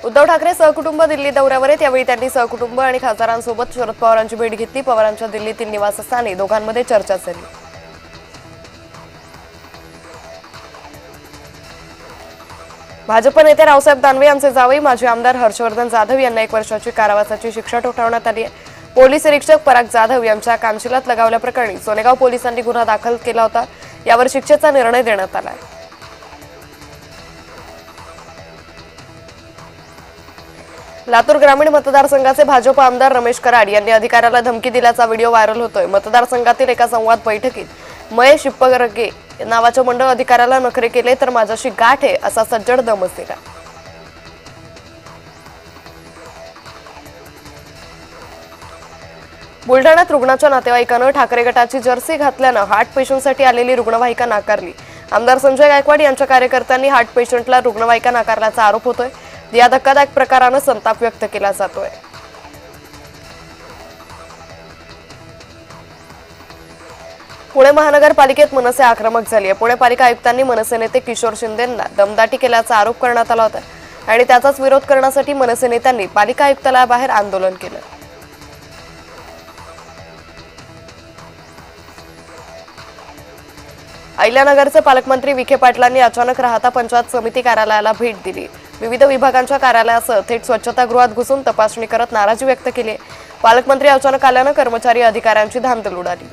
उद्धव ठाकरे सहकुटुंब दिल्ली दौऱ्यावर आहेत। यावेळी त्यांनी सहकुटुंब आणि खासदारांसोबत शरद पवारांची भेट घेतली। पवारांच्या दिल्लीतील निवासस्थानी दोघांमध्ये चर्चा झाली। भाजप नेते रावसाहेब दानवे यांचे जावई माजी आमदार हर्षवर्धन जाधव यांना 1 वर्षाची कारावासाची शिक्षा ठोठावण्यात आली आहे। पोलीस निरीक्षक पराग जाधव यांच्या कानशिलात लगावल्याप्रकरणी सोनेगाव पोलिसांनी गुन्हा दाखल केला होता। यावर शिक्षेचा निर्णय देण्यात आला आहे। लातूर ग्रामीण मतदारसंघाचे भाजप आमदार रमेश कराड यांनी अधिकाऱ्याला धमकी दिल्याचा व्हिडिओ व्हायरल होतोय। मतदारसंघातील एका संवाद बैठकीत महेश शिप्परगे नावाच्या मंडळ अधिकाऱ्याला नखरे केले तर माझ्याशी गाठ आहे असा सज्जड दमच दिला। बुलढाण्यात रुग्णाच्या नातेवाईकांना ठाकरे गटाची जर्सी घातल्यानं हार्ट पेशंटसाठी आलेली रुग्णवाहिका नाकारली। आमदार संजय गायकवाड यांच्या कार्यकर्त्यांनी हार्ट पेशंटला रुग्णवाहिका नाकारल्याचा आरोप होतोय। या धक्कादायक प्रकाराने संताप व्यक्त केला जातोय। पुणे महानगरपालिकेत मनसे आक्रमक झाली आहे। पुणे पालिका आयुक्तांनी मनसे नेते किशोर शिंदेंना दमदाटी केल्याचा आरोप करण्यात आला होता आणि त्याचाच विरोध करण्यासाठी मनसे नेत्यांनी पालिका आयुक्तालयाबाहेर आंदोलन केलं। अहिल्यानगरचे पालकमंत्री विखे पाटलांनी अचानक राहता पंचायत समिती कार्यालयाला भेट दिली। विविध विभागांच्या कार्यालयासह थेट स्वच्छतागृहात घुसून तपासणी करत नाराजी व्यक्त केली। पालकमंत्री अचानक आल्यानं कर्मचारी अधिकाऱ्यांची धांदल उडाली।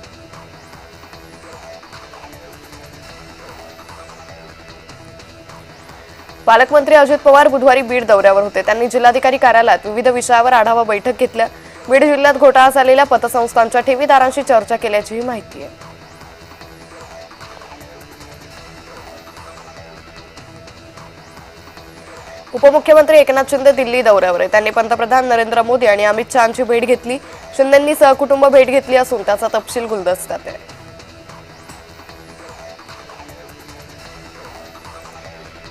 पालकमंत्री अजित पवार बुधवारी बीड दौऱ्यावर होते। त्यांनी जिल्हाधिकारी कार्यालयात विविध विषयावर आढावा बैठक घेतल्या। बीड जिल्ह्यात घोटाळा झालेल्या पतसंस्थांच्या ठेवीदारांशी चर्चा केल्याचीही माहिती आहे। उपमुख्यमंत्री एकनाथ शिंदे दिल्ली दौऱ्यावर आहेत। त्यांनी पंतप्रधान नरेंद्र मोदी आणि अमित शहांची भेट घेतली। शिंदेंनी सहकुटुंब भेट घेतली असून त्याचा तपशील गुलदस्त्यात आहे।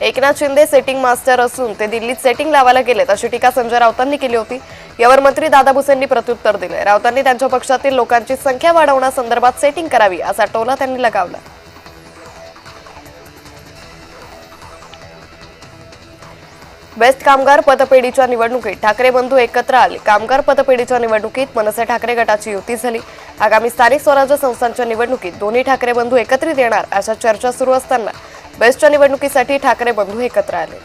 एकनाथ शिंदे सेटिंग मास्टर असून ते दिल्लीत सेटिंग लावायला गेलेत अशी टीका संजय राऊतांनी केली होती। यावर मंत्री दादा भुसेंनी प्रत्युत्तर दिले। राऊतांनी त्यांच्या पक्षातील लोकांची संख्या वाढवण्यासंदर्भात सेटिंग करावी असा टोला त्यांनी लगावला। बेस्ट कामगार पतपेढीच्या निवडणुकीत ठाकरे बंधू एकत्र आले। कामगार पतपेढीच्या निवडणुकीत मनसे ठाकरे गटाची युती झाली। आगामी स्थानिक स्वराज्य संस्थांच्या निवडणुकीत दोन्ही ठाकरे बंधू एकत्रित येणार अशा चर्चा सुरू असताना बेस्टच्या निवडणुकीसाठी ठाकरे बंधू एकत्र आले।